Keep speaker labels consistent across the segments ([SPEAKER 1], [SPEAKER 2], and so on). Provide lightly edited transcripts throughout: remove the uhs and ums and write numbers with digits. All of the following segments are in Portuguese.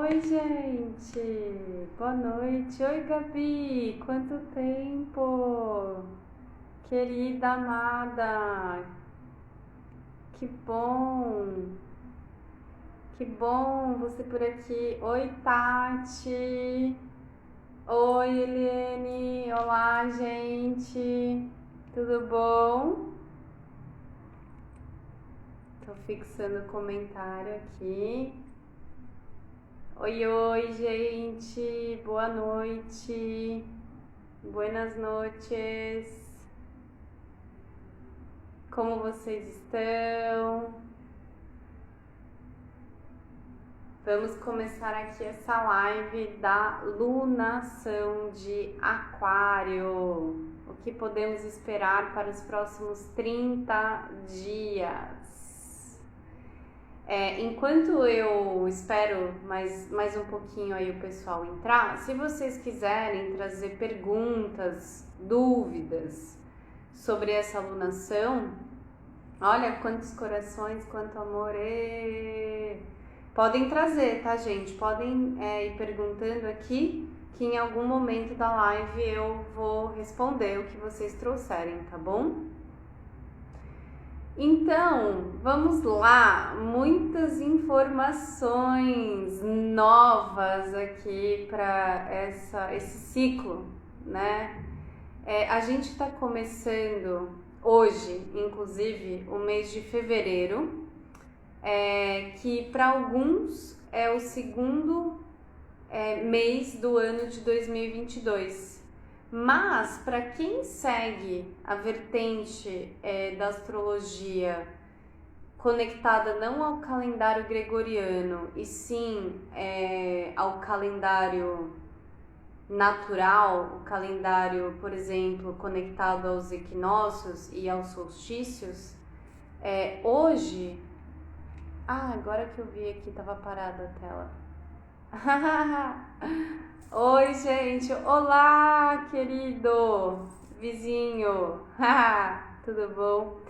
[SPEAKER 1] Oi, gente! Boa noite! Oi, Gabi! Quanto tempo! Querida amada! Que bom! Que bom você por aqui! Oi, Tati! Oi, Eliane! Olá, gente! Tudo bom? Tô fixando o comentário aqui. Oi, oi, gente, boa noite, buenas noches, como vocês estão? Vamos começar aqui essa live da lunação de Aquário. O que podemos esperar para os próximos 30 dias? Enquanto eu espero mais um pouquinho aí o pessoal entrar, se vocês quiserem trazer perguntas, dúvidas sobre essa alunação, olha quantos corações, quanto amor, podem trazer, tá, gente? Podem ir perguntando aqui, que em algum momento da live eu vou responder o que vocês trouxerem, tá bom? Então, vamos lá, muitas informações novas aqui para esse ciclo, né? A gente está começando hoje, inclusive, o mês de fevereiro, que para alguns é o segundo mês do ano de 2022. Mas, para quem segue a vertente da astrologia conectada não ao calendário gregoriano, e sim ao calendário natural, o calendário, por exemplo, conectado aos equinócios e aos solstícios, hoje... agora que eu vi aqui, estava parada a tela. Oi, gente! Olá, querido vizinho! Tudo bom?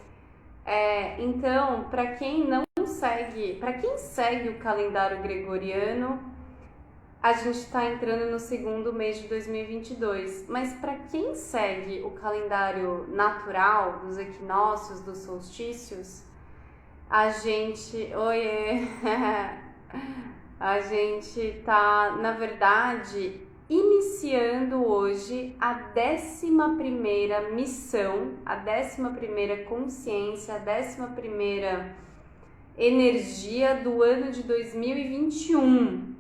[SPEAKER 1] Então, para quem segue o calendário gregoriano, a gente está entrando no segundo mês de 2022. Mas para quem segue o calendário natural dos equinócios, dos solstícios, a gente... Oiê! A gente tá, na verdade, iniciando hoje a 11ª missão, a 11ª consciência, a 11ª energia do ano de 2021.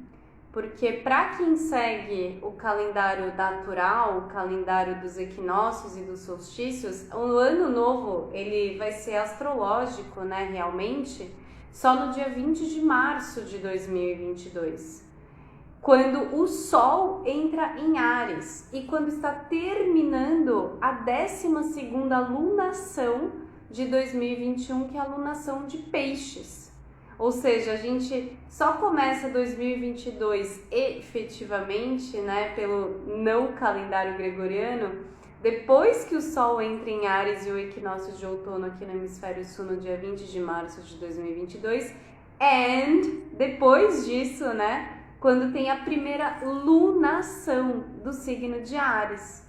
[SPEAKER 1] Porque para quem segue o calendário natural, o calendário dos equinócios e dos solstícios, o ano novo ele vai ser astrológico, né, realmente, só no dia 20 de março de 2022, quando o Sol entra em Áries e quando está terminando a 12ª lunação de 2021, que é a lunação de Peixes. Ou seja, a gente só começa 2022 efetivamente, né, pelo não calendário gregoriano, depois que o Sol entra em Áries e o equinócio de outono aqui no hemisfério sul no dia 20 de março de 2022, depois disso, né, quando tem a primeira lunação do signo de Áries.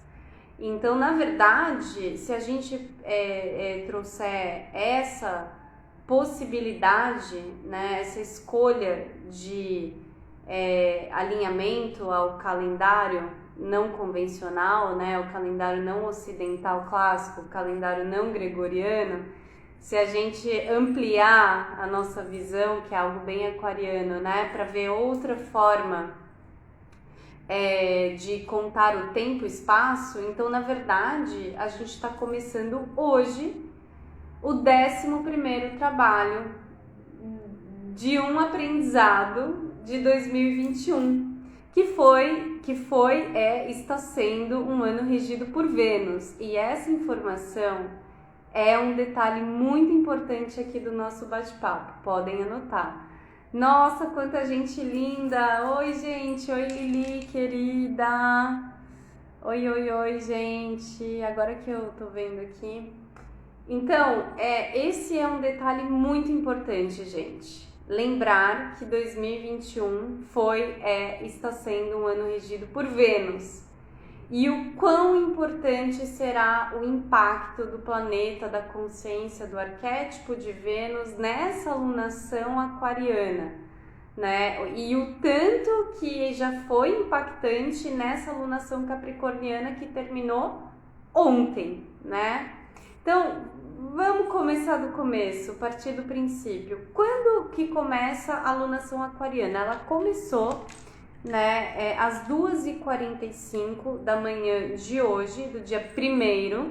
[SPEAKER 1] Então, na verdade, se a gente trouxer essa possibilidade, né, essa escolha de alinhamento ao calendário não convencional, né, o calendário não ocidental clássico, o calendário não gregoriano, se a gente ampliar a nossa visão, que é algo bem aquariano, né, para ver outra forma de contar o tempo e espaço, então na verdade a gente está começando hoje o 11º trabalho de um aprendizado de 2021, está sendo um ano regido por Vênus. E essa informação é um detalhe muito importante aqui do nosso bate-papo, podem anotar. Nossa, quanta gente linda! Oi, gente! Oi, Lili, querida! Oi, gente! Agora que eu tô vendo aqui... Então, esse é um detalhe muito importante, gente. lembrar que 2021 está sendo um ano regido por Vênus. E o quão importante será o impacto do planeta, da consciência, do arquétipo de Vênus nessa alunação aquariana, né? E o tanto que já foi impactante nessa alunação capricorniana que terminou ontem, né? Então, vamos começar do começo, partir do princípio. Quando que começa a alunação aquariana? Ela começou, né, às 2h45 da manhã de hoje, do dia 1º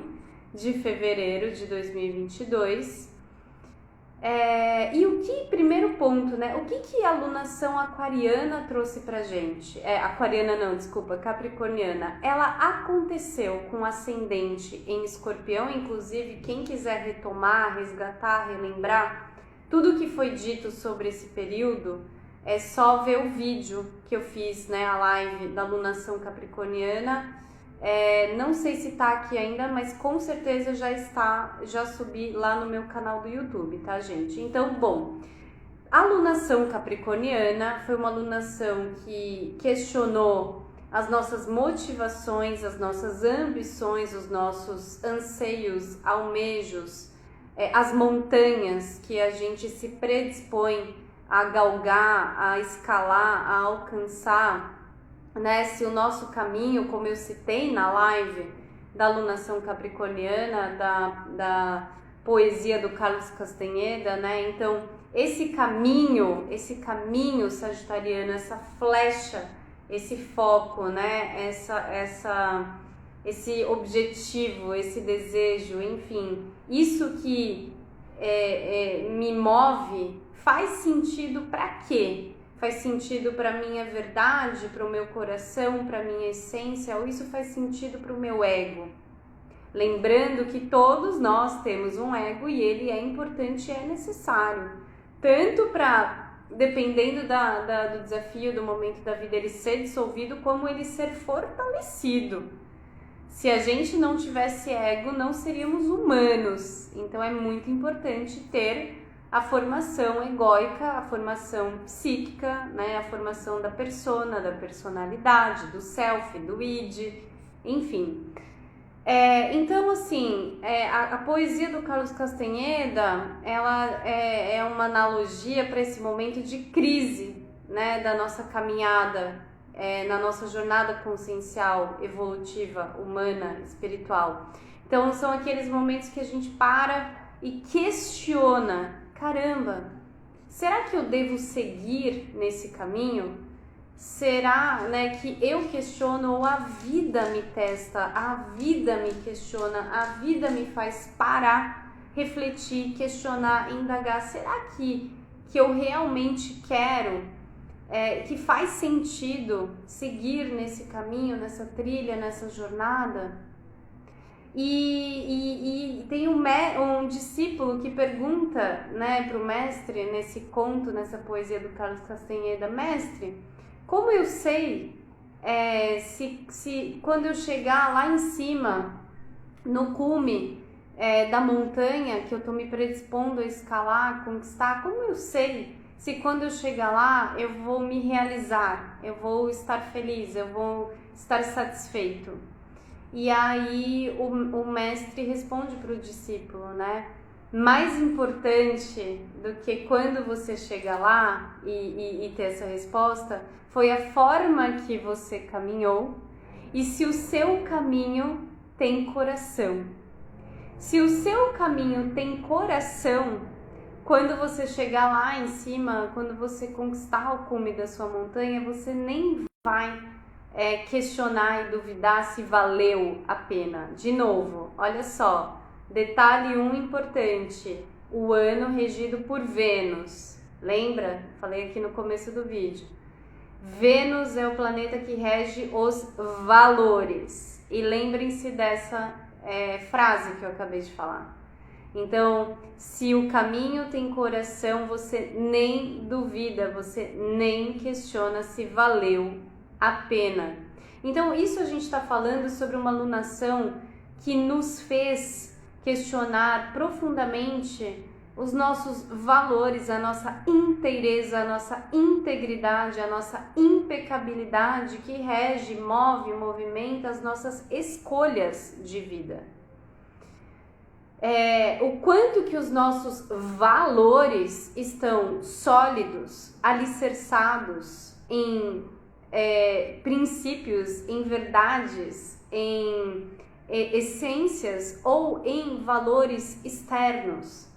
[SPEAKER 1] de fevereiro de 2022. E primeiro ponto, né? O que a alunação aquariana trouxe pra gente? Capricorniana. Ela aconteceu com ascendente em Escorpião, inclusive quem quiser retomar, resgatar, relembrar tudo que foi dito sobre esse período, é só ver o vídeo que eu fiz, né, a live da alunação capricorniana. Não sei se tá aqui ainda, mas com certeza já subi lá no meu canal do YouTube, tá, gente? Então, bom, a alunação capricorniana foi uma alunação que questionou as nossas motivações, as nossas ambições, os nossos anseios, almejos, as montanhas que a gente se predispõe a galgar, a escalar, a alcançar, né? Se o nosso caminho, como eu citei na live da alunação capricorniana, da poesia do Carlos Castanheda, né? Então, esse caminho sagitariano, essa flecha, esse foco, né? Esse objetivo, esse desejo, enfim, isso que me move, faz sentido para quê? Faz sentido para minha verdade, para o meu coração, para minha essência, ou isso faz sentido para o meu ego? Lembrando que todos nós temos um ego e ele é importante e é necessário, tanto para, dependendo do desafio, do momento da vida, ele ser dissolvido, como ele ser fortalecido. Se a gente não tivesse ego, não seríamos humanos. Então é muito importante ter a formação egóica, a formação psíquica, né? A formação da persona, da personalidade, do self, do id, enfim. Então, assim, a poesia do Carlos Castanheda, ela é uma analogia para esse momento de crise, né? Da nossa caminhada, na nossa jornada consciencial, evolutiva, humana, espiritual. Então, são aqueles momentos que a gente para e questiona: caramba, será que eu devo seguir nesse caminho? Será, né, que eu questiono ou a vida me testa, a vida me questiona, a vida me faz parar, refletir, questionar, indagar? Será que eu realmente quero, que faz sentido seguir nesse caminho, nessa trilha, nessa jornada? E tem um discípulo que pergunta, né, para o mestre, nesse conto, nessa poesia do Carlos Castanheda: mestre, como eu sei se quando eu chegar lá em cima, no cume da montanha que eu estou me predispondo a escalar, a conquistar, como eu sei se quando eu chegar lá eu vou me realizar, eu vou estar feliz, eu vou estar satisfeito? E aí o mestre responde para o discípulo, né? Mais importante do que quando você chega lá e ter essa resposta foi a forma que você caminhou e se o seu caminho tem coração. Se o seu caminho tem coração, quando você chegar lá em cima, quando você conquistar o cume da sua montanha, você nem vai questionar e duvidar se valeu a pena. De novo, olha só, detalhe importante: o ano regido por Vênus. Lembra? Falei aqui no começo do vídeo. Vênus é o planeta que rege os valores. E lembrem-se dessa frase que eu acabei de falar. Então, se o caminho tem coração, você nem duvida, você nem questiona se valeu a pena. Então, isso a gente está falando sobre uma alunação que nos fez questionar profundamente os nossos valores, a nossa inteireza, a nossa integridade, a nossa impecabilidade que rege, move, movimenta as nossas escolhas de vida. O quanto que os nossos valores estão sólidos, alicerçados em princípios, em verdades, em essências ou em valores externos.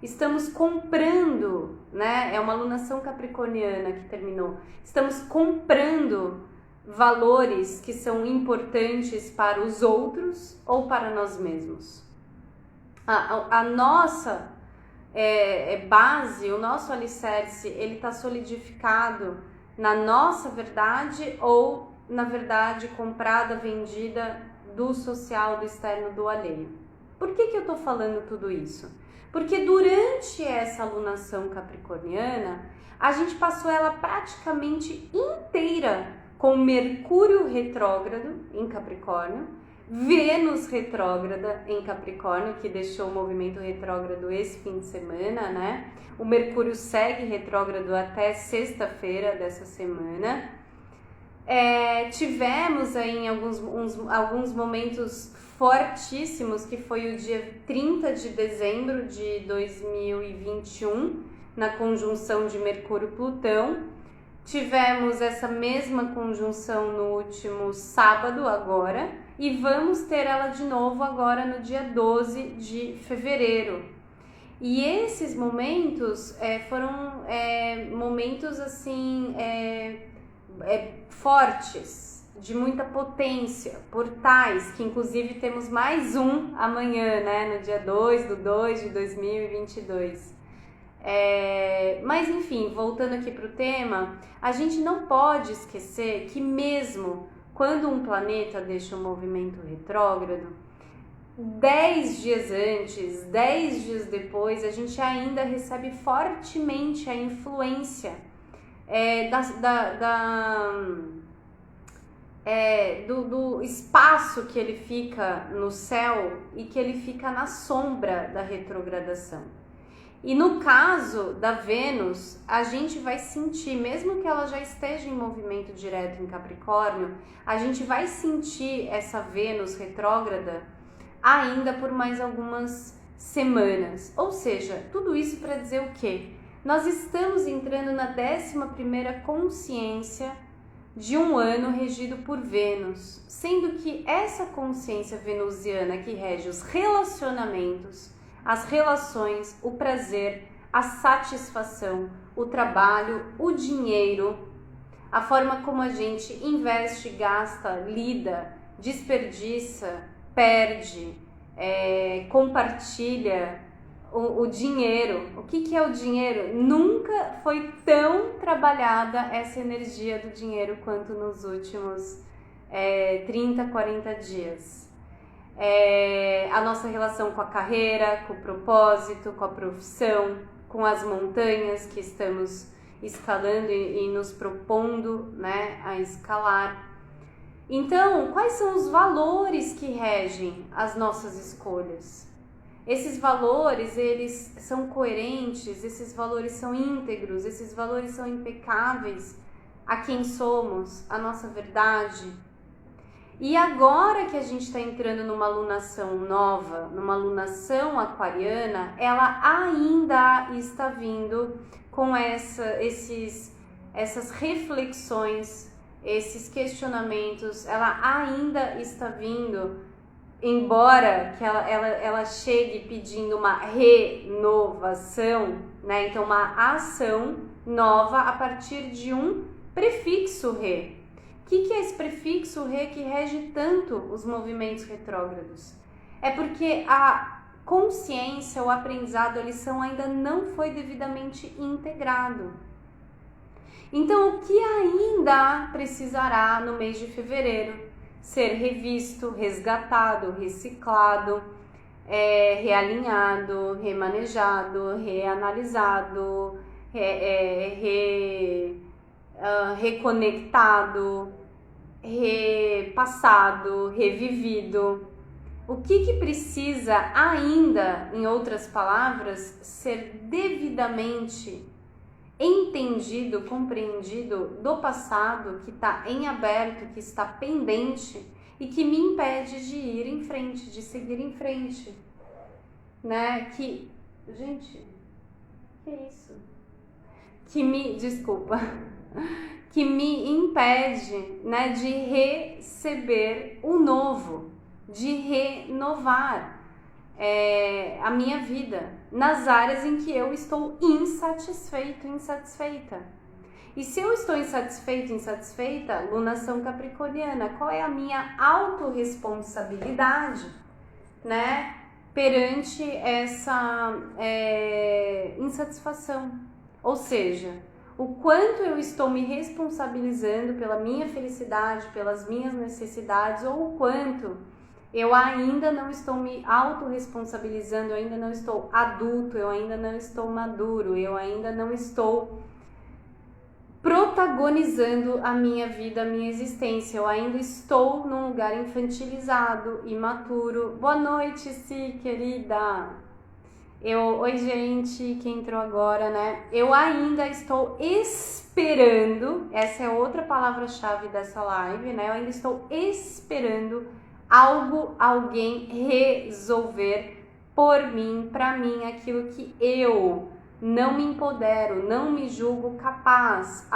[SPEAKER 1] Estamos comprando, né? É uma alunação capricorniana que terminou. Estamos comprando valores que são importantes para os outros ou para nós mesmos. A nossa base, o nosso alicerce, ele está solidificado na nossa verdade ou na verdade comprada, vendida do social, do externo, do alheio. Por que eu estou falando tudo isso? Porque durante essa alunação capricorniana, a gente passou ela praticamente inteira com Mercúrio retrógrado em Capricórnio, Vênus retrógrada em Capricórnio, que deixou o movimento retrógrado esse fim de semana, né? O Mercúrio segue retrógrado até sexta-feira dessa semana. Tivemos aí em alguns momentos fortíssimos, que foi o dia 30 de dezembro de 2021, na conjunção de Mercúrio-Plutão. Tivemos essa mesma conjunção no último sábado agora, e vamos ter ela de novo agora no dia 12 de fevereiro. E esses momentos foram momentos assim fortes, de muita potência, portais, que inclusive temos mais um amanhã, né, no dia 2 de 2 de 2022. Mas enfim, voltando aqui para o tema, a gente não pode esquecer que mesmo quando um planeta deixa um movimento retrógrado, 10 dias antes, 10 dias depois, a gente ainda recebe fortemente a influência do espaço que ele fica no céu e que ele fica na sombra da retrogradação. E no caso da Vênus, a gente vai sentir, mesmo que ela já esteja em movimento direto em Capricórnio, a gente vai sentir essa Vênus retrógrada ainda por mais algumas semanas. Ou seja, tudo isso para dizer o quê? Nós estamos entrando na 11ª consciência de um ano regido por Vênus, sendo que essa consciência venusiana que rege os relacionamentos, as relações, o prazer, a satisfação, o trabalho, o dinheiro, a forma como a gente investe, gasta, lida, desperdiça, perde, compartilha o dinheiro. O que é o dinheiro? Nunca foi tão trabalhada essa energia do dinheiro quanto nos últimos 30, 40 dias. A nossa relação com a carreira, com o propósito, com a profissão, com as montanhas que estamos escalando e nos propondo, né, a escalar. Então, quais são os valores que regem as nossas escolhas? Esses valores, eles são coerentes, esses valores são íntegros, esses valores são impecáveis a quem somos, a nossa verdade. E agora que a gente está entrando numa alunação nova, numa alunação aquariana, ela ainda está vindo com essas reflexões, esses questionamentos, ela ainda está vindo, embora que ela chegue pedindo uma renovação, né? Então uma ação nova a partir de um prefixo re. O que é esse prefixo re que rege tanto os movimentos retrógrados? É porque a consciência, o aprendizado, a lição ainda não foi devidamente integrado. Então, o que ainda precisará no mês de fevereiro? Ser revisto, resgatado, reciclado, realinhado, remanejado, reanalisado, reconectado, repassado, revivido. O que precisa ainda, em outras palavras, ser devidamente entendido, compreendido do passado que está em aberto, que está pendente e que me impede de ir em frente, de seguir em frente, né? Gente, que isso? Desculpa, que me impede, né, de receber o novo, de renovar a minha vida nas áreas em que eu estou insatisfeita. E se eu estou insatisfeita, lunação capricorniana, qual é a minha autorresponsabilidade, né, perante essa insatisfação? Ou seja, o quanto eu estou me responsabilizando pela minha felicidade, pelas minhas necessidades, ou o quanto eu ainda não estou me autorresponsabilizando, eu ainda não estou adulto, eu ainda não estou maduro, eu ainda não estou protagonizando a minha vida, a minha existência, eu ainda estou num lugar infantilizado, imaturo. Boa noite, Si, querida! Oi, gente, que entrou agora, né? Eu ainda estou esperando, essa é outra palavra-chave dessa live, né? Eu ainda estou esperando alguém resolver por mim, pra mim, aquilo que eu não me empodero, não me julgo capaz,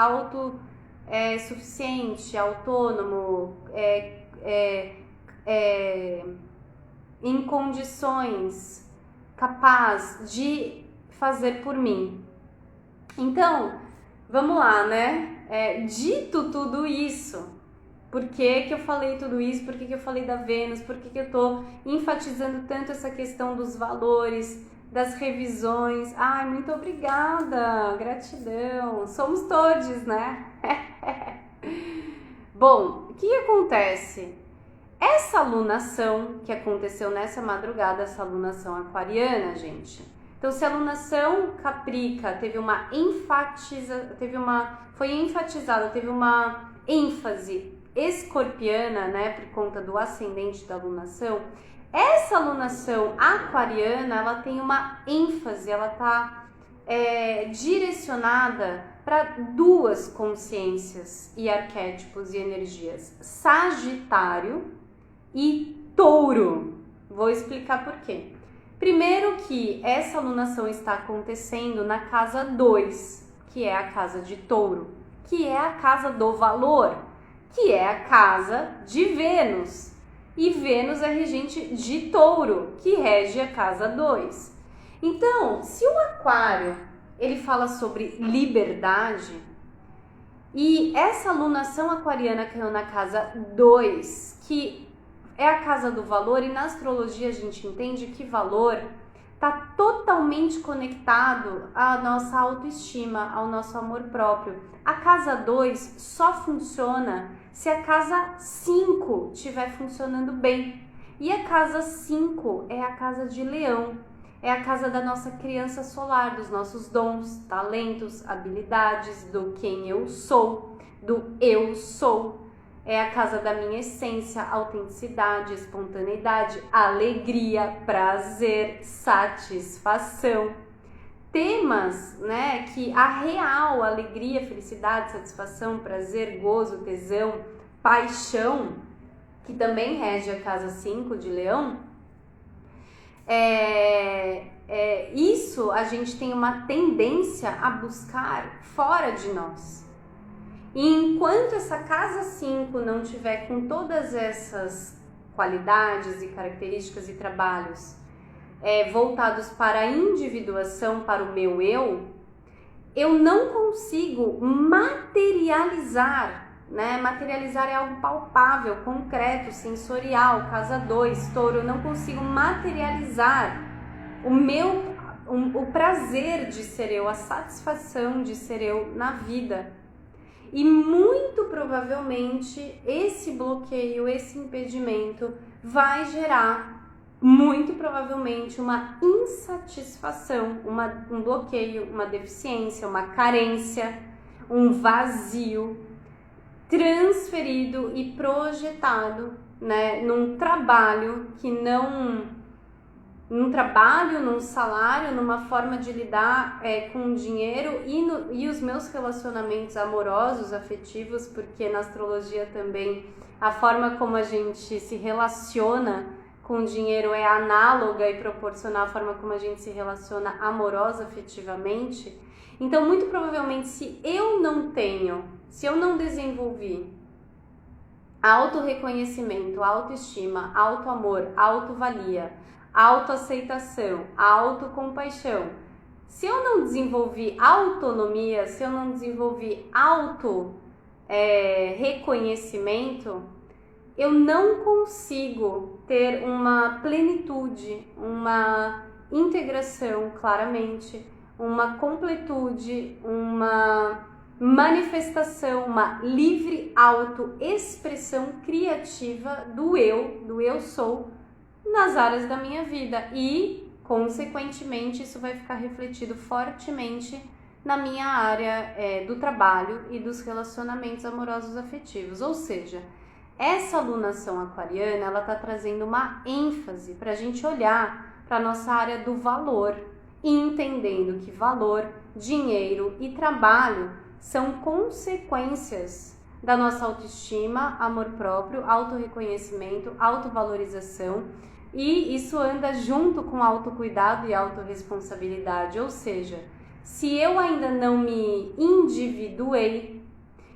[SPEAKER 1] suficiente, autônomo, em condições, capaz de fazer por mim. Então, vamos lá, né? Dito tudo isso, por que eu falei tudo isso? Por que eu falei da Vênus? Por que eu tô enfatizando tanto essa questão dos valores, das revisões? Ai, muito obrigada, gratidão. Somos todos, né? Bom, o que acontece? Essa lunação que aconteceu nessa madrugada, essa lunação aquariana, gente. Então, se a lunação caprica teve uma ênfase escorpiana, né, por conta do ascendente da lunação, essa lunação aquariana, ela tem uma ênfase, ela tá direcionada para duas consciências e arquétipos e energias, Sagitário e Touro. Vou explicar por quê. Primeiro que essa lunação está acontecendo na casa 2, que é a casa de Touro, que é a casa do valor, que é a casa de Vênus. E Vênus é regente de Touro, que rege a casa 2. Então, se o Aquário, ele fala sobre liberdade, e essa lunação aquariana caiu na casa 2, que é a casa do valor, e na astrologia a gente entende que valor está totalmente conectado à nossa autoestima, ao nosso amor próprio. A casa 2 só funciona se a casa 5 estiver funcionando bem. E a casa 5 é a casa de Leão, é a casa da nossa criança solar, dos nossos dons, talentos, habilidades, do quem eu sou, do eu sou. É a casa da minha essência, autenticidade, espontaneidade, alegria, prazer, satisfação. Temas, né, que a real alegria, felicidade, satisfação, prazer, gozo, tesão, paixão, que também rege a casa 5 de Leão, isso a gente tem uma tendência a buscar fora de nós. E enquanto essa casa 5 não tiver com todas essas qualidades e características e trabalhos voltados para a individuação, para o meu eu não consigo materializar, né? Materializar é algo palpável, concreto, sensorial. Casa 2, Touro, eu não consigo materializar o prazer de ser eu, a satisfação de ser eu na vida. E muito provavelmente esse bloqueio, esse impedimento vai gerar muito provavelmente uma insatisfação, um bloqueio, uma deficiência, uma carência, um vazio transferido e projetado né, num trabalho que não... num trabalho, num salário, numa forma de lidar com o dinheiro e os meus relacionamentos amorosos, afetivos, porque na astrologia também a forma como a gente se relaciona com o dinheiro é análoga e proporcional à forma como a gente se relaciona amorosa, afetivamente. Então, muito provavelmente, se eu não desenvolvi autorreconhecimento, autoestima, autoamor, autovalia, autoaceitação, autocompaixão, se eu não desenvolvi autonomia, se eu não desenvolvi reconhecimento, eu não consigo ter uma plenitude, uma integração, claramente, uma completude, uma manifestação, uma livre autoexpressão criativa do eu sou, nas áreas da minha vida e, consequentemente, isso vai ficar refletido fortemente na minha área do trabalho e dos relacionamentos amorosos afetivos. Ou seja, essa alunação aquariana, ela está trazendo uma ênfase para a gente olhar para a nossa área do valor, entendendo que valor, dinheiro e trabalho são consequências da nossa autoestima, amor próprio, autorreconhecimento, autovalorização. E isso anda junto com autocuidado e autorresponsabilidade, ou seja, se eu ainda não me individuei,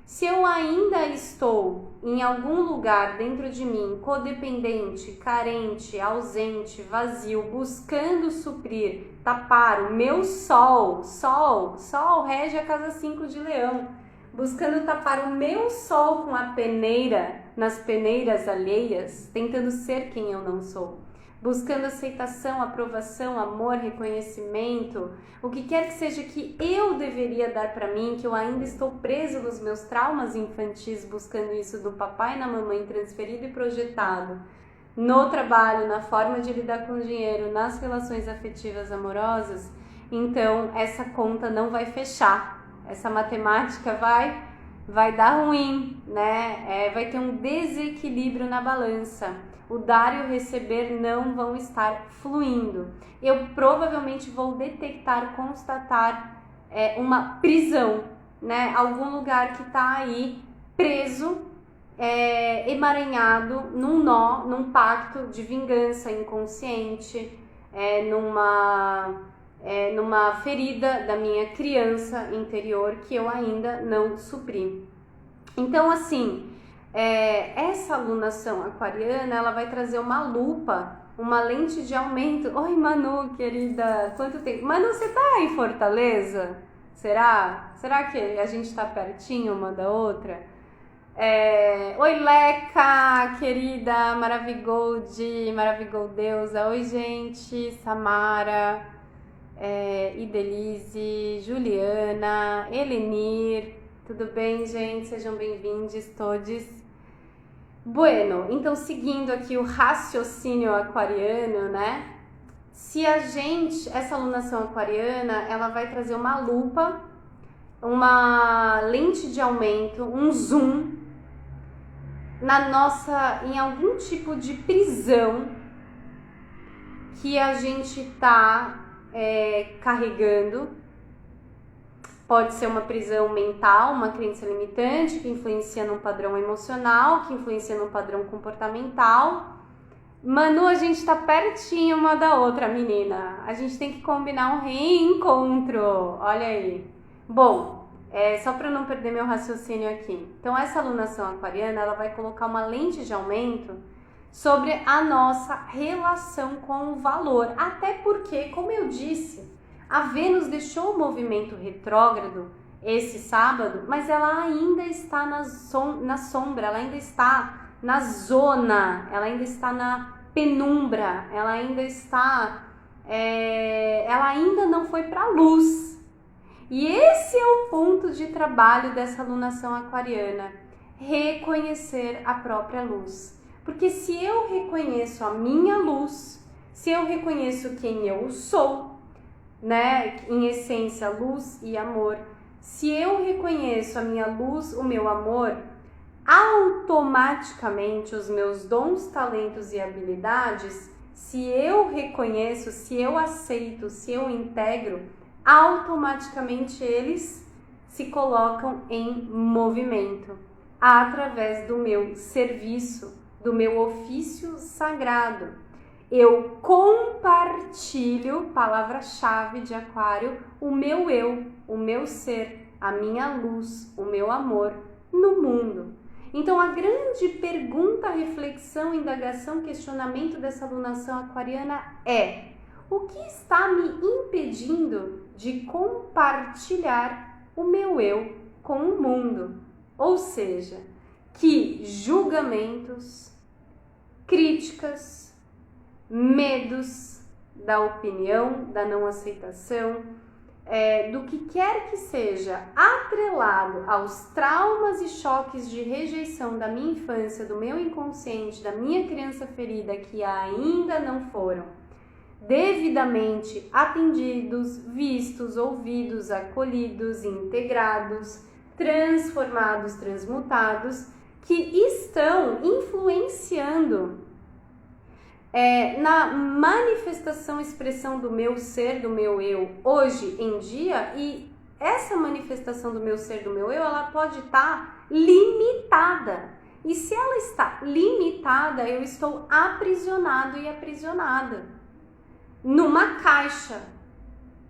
[SPEAKER 1] se eu ainda estou em algum lugar dentro de mim codependente, carente, ausente, vazio, buscando suprir, tapar o meu sol rege a casa 5 de Leão, buscando tapar o meu sol com a peneira, nas peneiras alheias, tentando ser quem eu não sou. Buscando aceitação, aprovação, amor, reconhecimento, o que quer que seja que eu deveria dar para mim, que eu ainda estou preso nos meus traumas infantis, buscando isso do papai e na mamãe transferido e projetado no trabalho, na forma de lidar com o dinheiro, nas relações afetivas amorosas, então essa conta não vai fechar, essa matemática vai dar ruim, né? Vai ter um desequilíbrio na balança. O dar e o receber não vão estar fluindo. Eu provavelmente vou detectar, constatar uma prisão, né? Algum lugar que está aí preso, emaranhado num nó, num pacto de vingança inconsciente, numa ferida da minha criança interior que eu ainda não supri. Então, assim, essa alunação aquariana, ela vai trazer uma lupa, uma lente de aumento. Oi, Manu, querida, quanto tempo? Manu, você tá em Fortaleza? Será? Será que a gente tá pertinho uma da outra? Oi, Leca, querida, Maravigoldeusa. Oi, gente, Samara, Idelise, Juliana, Elenir. Tudo bem, gente? Sejam bem-vindos todos. Bueno, então seguindo aqui o raciocínio aquariano, né? Essa alunação aquariana, ela vai trazer uma lupa, uma lente de aumento, um zoom em algum tipo de prisão que a gente tá carregando. Pode ser uma prisão mental, uma crença limitante que influencia num padrão emocional, que influencia num padrão comportamental. Manu, a gente tá pertinho uma da outra, menina. A gente tem que combinar um reencontro. Olha aí. Bom, só para não perder meu raciocínio aqui. Então, essa alunação aquariana, ela vai colocar uma lente de aumento sobre a nossa relação com o valor. Até porque, como eu disse, a Vênus deixou o movimento retrógrado esse sábado, mas ela ainda está na sombra, ela ainda está na zona, ela ainda está na penumbra, ela ainda não foi para a luz. E esse é o ponto de trabalho dessa alunação aquariana, reconhecer a própria luz. Porque se eu reconheço a minha luz, se eu reconheço quem eu sou, né, em essência, luz e amor, se eu reconheço a minha luz, o meu amor, automaticamente os meus dons, talentos e habilidades, se eu reconheço, se eu aceito, se eu integro, automaticamente eles se colocam em movimento através do meu serviço, do meu ofício sagrado. Eu compartilho, palavra-chave de Aquário, o meu eu, o meu ser, a minha luz, o meu amor no mundo. Então a grande pergunta, reflexão, indagação, questionamento dessa alunação aquariana é: o que está me impedindo de compartilhar o meu eu com o mundo? Ou seja, que julgamentos, críticas, medos da opinião, da não aceitação, do que quer que seja, atrelado aos traumas e choques de rejeição da minha infância, do meu inconsciente, da minha criança ferida, que ainda não foram devidamente atendidos, vistos, ouvidos, acolhidos, integrados, transformados, transmutados, que estão influenciando na manifestação, expressão do meu ser, do meu eu, hoje em dia. E essa manifestação do meu ser, do meu eu, ela pode estar limitada. E se ela está limitada, eu estou aprisionado e aprisionada numa caixa.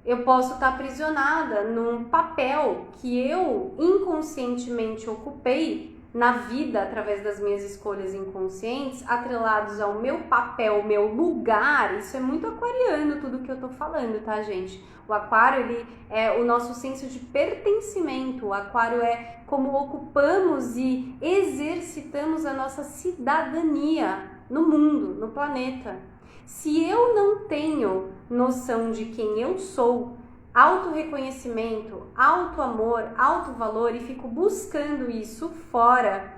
[SPEAKER 1] Eu posso estar aprisionada num papel que eu inconscientemente ocupei na vida através das minhas escolhas inconscientes, atrelados ao meu papel, meu lugar. Isso é muito aquariano, tudo que eu tô falando, tá, gente? O aquário, ele é o nosso senso de pertencimento. O aquário é como ocupamos e exercitamos a nossa cidadania no mundo, no planeta. Se eu não tenho noção de quem eu sou, autorreconhecimento, autoamor, autovalor, e fico buscando isso fora,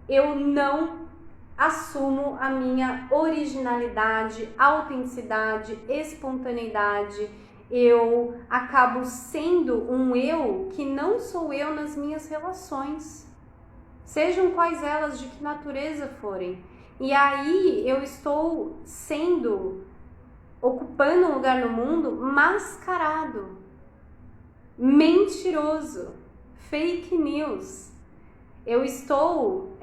[SPEAKER 1] eu não assumo a minha originalidade, autenticidade, espontaneidade. Eu acabo sendo um eu que não sou eu nas minhas relações, sejam quais elas, de que natureza forem. E aí eu estou ocupando um lugar no mundo mascarado, mentiroso, fake news. Eu estou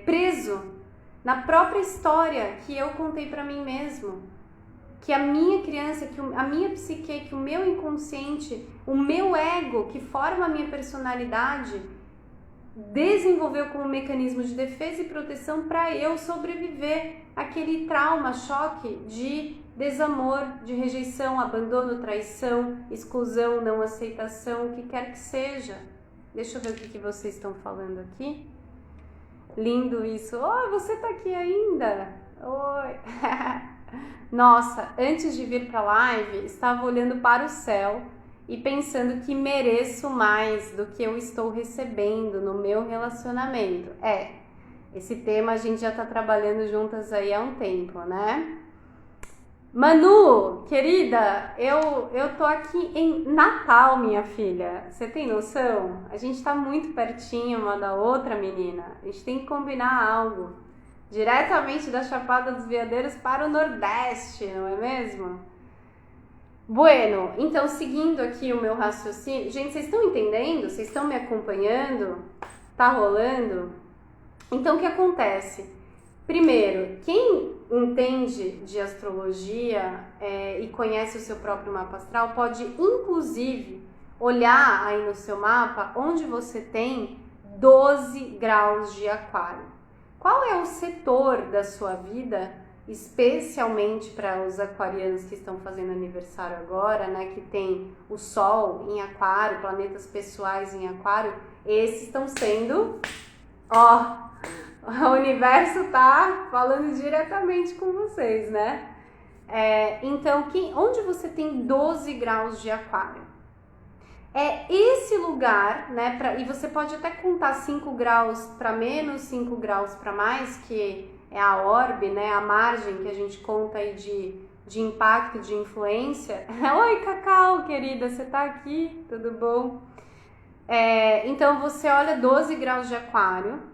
[SPEAKER 1] preso na própria história que eu contei para mim mesmo, que a minha criança, que a minha psique, que o meu inconsciente, o meu ego, que forma a minha personalidade, desenvolveu como mecanismo de defesa e proteção para eu sobreviver àquele trauma, choque de desamor, de rejeição, abandono, traição, exclusão, não aceitação, o que quer que seja. Deixa eu ver o que vocês estão falando aqui. Lindo isso. Oi, você tá aqui ainda? Oi. Nossa, antes de vir para a live, estava olhando para o céu e pensando que mereço mais do que eu estou recebendo no meu relacionamento. Esse tema a gente já tá trabalhando juntas aí há um tempo, né? Manu, querida, eu tô aqui em Natal, minha filha. Você tem noção? A gente tá muito pertinho uma da outra, menina. A gente tem que combinar algo. Diretamente da Chapada dos Veadeiros para o Nordeste, não é mesmo? Bueno, então seguindo aqui o meu raciocínio. Gente, vocês estão entendendo? Vocês estão me acompanhando? Tá rolando? Então o que acontece? Primeiro, quem entende de astrologia e conhece o seu próprio mapa astral pode inclusive olhar aí no seu mapa onde você tem 12 graus de aquário. Qual é o setor da sua vida, especialmente para os aquarianos que estão fazendo aniversário agora, né, que tem o Sol em aquário, planetas pessoais em aquário? Esses estão sendo, o universo tá falando diretamente com vocês, né? Então, onde você tem 12 graus de aquário? É esse lugar, né? E você pode até contar 5 graus para menos, 5 graus para mais, que é a orbe, né? A margem que a gente conta aí de impacto, de influência. Oi, Cacau, querida, você tá aqui? Tudo bom? Então, você olha 12 graus de aquário.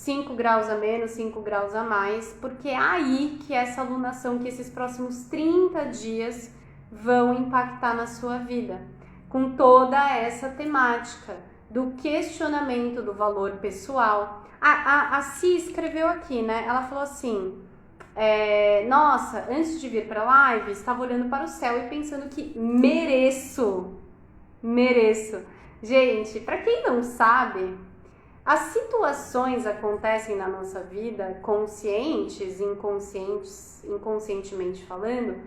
[SPEAKER 1] 5 graus a menos, 5 graus a mais, porque é aí que essa alunação, que esses próximos 30 dias vão impactar na sua vida, com toda essa temática do questionamento do valor pessoal. A Si escreveu aqui, né? Ela falou assim, nossa, antes de vir para a live, estava olhando para o céu e pensando que mereço. Gente, para quem não sabe, as situações acontecem na nossa vida, conscientes, inconscientemente falando,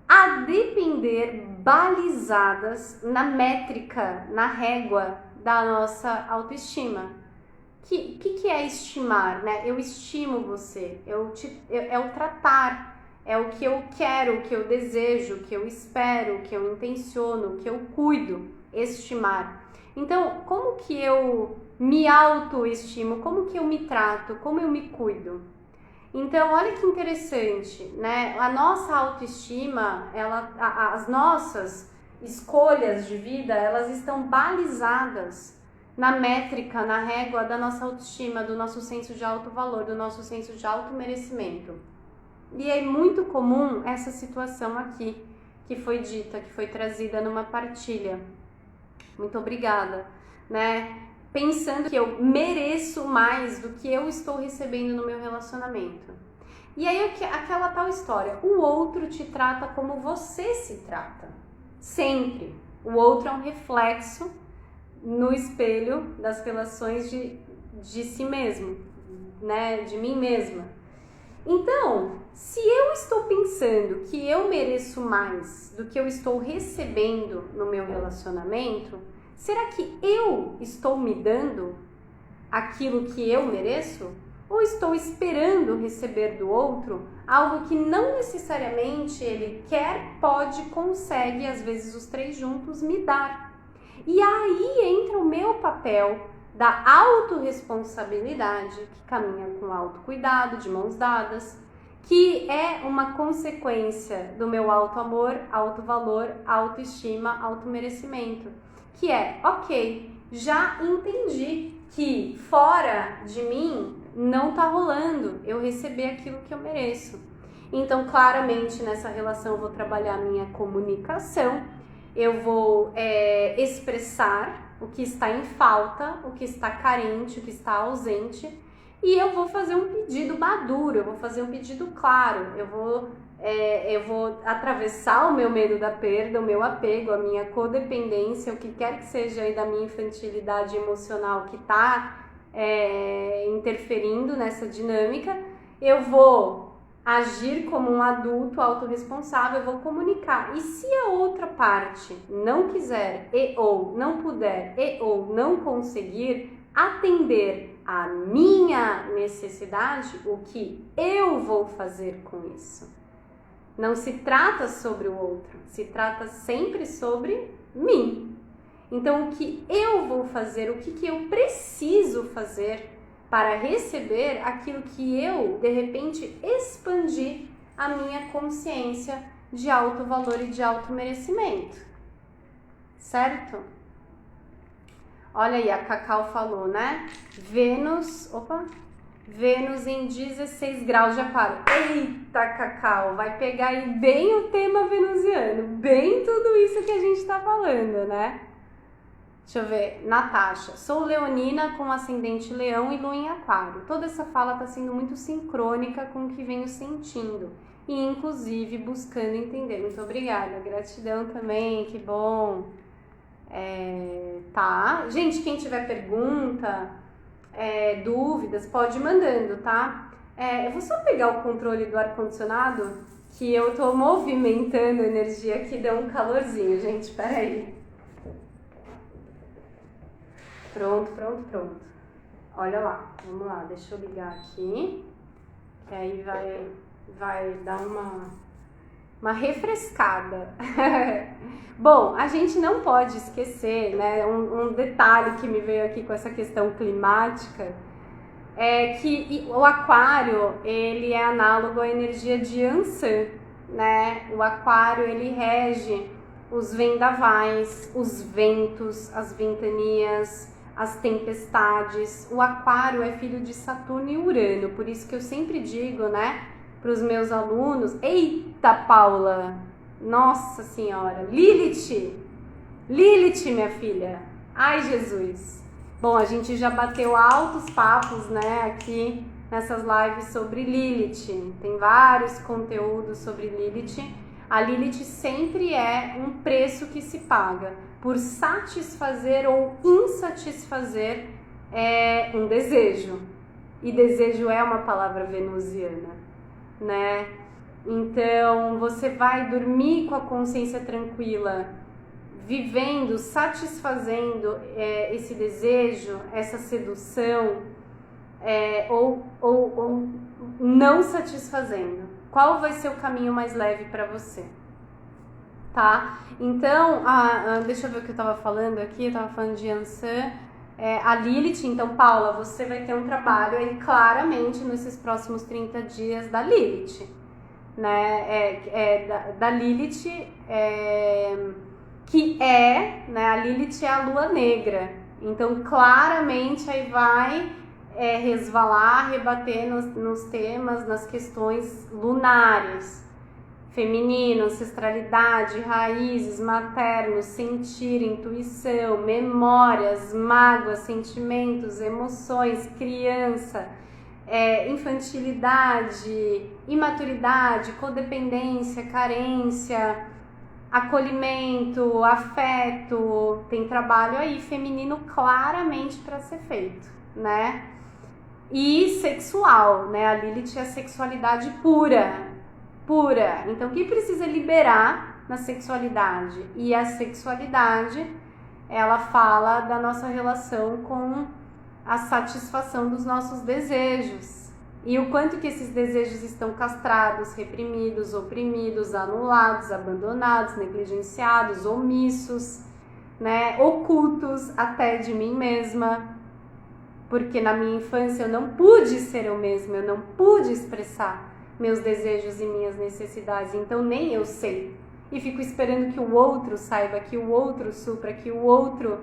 [SPEAKER 1] a depender balizadas na métrica, na régua da nossa autoestima. Que é estimar, né? Eu estimo você, é o tratar, é o que eu quero, o que eu desejo, o que eu espero, o que eu intenciono, o que eu cuido, estimar. Então, como que eu me autoestimo, como que eu me trato, como eu me cuido? Então, olha que interessante, né? A nossa autoestima, as nossas escolhas de vida, elas estão balizadas na métrica, na régua da nossa autoestima, do nosso senso de autovalor, do nosso senso de automerecimento. E é muito comum essa situação aqui, que foi dita, que foi trazida numa partilha. Muito obrigada, né? Pensando que eu mereço mais do que eu estou recebendo no meu relacionamento. E aí, aquela tal história, o outro te trata como você se trata. Sempre. O outro é um reflexo no espelho das relações de si mesmo, né? De mim mesma. Então, se eu estou pensando que eu mereço mais do que eu estou recebendo no meu relacionamento, será que eu estou me dando aquilo que eu mereço? Ou estou esperando receber do outro algo que não necessariamente ele quer, pode, consegue, às vezes os três juntos, me dar? E aí entra o meu papel da autorresponsabilidade, que caminha com autocuidado, de mãos dadas, que é uma consequência do meu autoamor, autovalor, autoestima, automerecimento. Que é, ok, já entendi que fora de mim não tá rolando eu receber aquilo que eu mereço. Então, claramente, nessa relação eu vou trabalhar a minha comunicação, eu vou expressar o que está em falta, o que está carente, o que está ausente, e eu vou fazer um pedido maduro, eu vou fazer um pedido claro, eu vou atravessar o meu medo da perda, o meu apego, a minha codependência, o que quer que seja aí da minha infantilidade emocional que está interferindo nessa dinâmica. Eu vou agir como um adulto autorresponsável, eu vou comunicar. E se a outra parte não quiser ou não puder ou não conseguir atender a minha necessidade, o que eu vou fazer com isso? Não se trata sobre o outro, se trata sempre sobre mim. Então, o que eu vou fazer, o que eu preciso fazer para receber aquilo que eu, de repente, expandi a minha consciência de alto valor e de alto merecimento. Certo? Olha aí, a Cacau falou, né? Vênus em 16 graus de aquário. Eita, Cacau, vai pegar aí bem o tema venusiano, bem tudo isso que a gente tá falando, né? Deixa eu ver, Natasha, sou leonina com ascendente leão e lua em aquário. Toda essa fala tá sendo muito sincrônica com o que venho sentindo e inclusive buscando entender. Muito obrigada, gratidão também, que bom. Tá, gente, quem tiver pergunta, dúvidas, pode ir mandando, tá? Eu vou só pegar o controle do ar-condicionado, que eu tô movimentando a energia aqui, deu um calorzinho, gente, peraí. Pronto. Olha lá, vamos lá, deixa eu ligar aqui, que aí vai dar uma refrescada. Bom, a gente não pode esquecer, né, um detalhe que me veio aqui com essa questão climática, é que o aquário, ele é análogo à energia de Ansan, né? O aquário, ele rege os vendavais, os ventos, as ventanias, as tempestades. O Aquário é filho de Saturno e Urano, por isso que eu sempre digo, né, para os meus alunos, eita Paula, nossa senhora, Lilith, minha filha, ai Jesus. Bom, a gente já bateu altos papos, né, aqui nessas lives sobre Lilith, tem vários conteúdos sobre Lilith. A Lilith sempre é um preço que se paga por satisfazer ou insatisfazer um desejo. E desejo é uma palavra venusiana, né? Então, você vai dormir com a consciência tranquila, vivendo, satisfazendo esse desejo, essa sedução, ou não satisfazendo. Qual vai ser o caminho mais leve para você? Tá? Então, deixa eu ver o que eu tava falando aqui. Eu tava falando de Ansan, a Lilith. Então, Paula, você vai ter um trabalho aí claramente nesses próximos 30 dias da Lilith, né? Da Lilith, que né? A Lilith é a lua negra. Então, claramente aí vai resvalar, rebater nos temas, nas questões lunares. Feminino, ancestralidade, raízes, materno, sentir, intuição, memórias, mágoas, sentimentos, emoções, criança, infantilidade, imaturidade, codependência, carência, acolhimento, afeto. Tem trabalho aí feminino claramente para ser feito, né? E sexual, né? A Lilith é a sexualidade pura. Então, o que precisa liberar na sexualidade? E a sexualidade, ela fala da nossa relação com a satisfação dos nossos desejos. E o quanto que esses desejos estão castrados, reprimidos, oprimidos, anulados, abandonados, negligenciados, omissos, né? Ocultos até de mim mesma. Porque na minha infância eu não pude ser eu mesma, eu não pude expressar meus desejos e minhas necessidades, então nem eu sei. E fico esperando que o outro saiba, que o outro supra, que o outro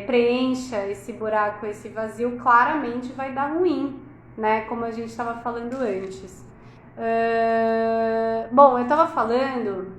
[SPEAKER 1] preencha esse buraco, esse vazio. Claramente vai dar ruim, né? Como a gente estava falando antes. Bom, eu estava falando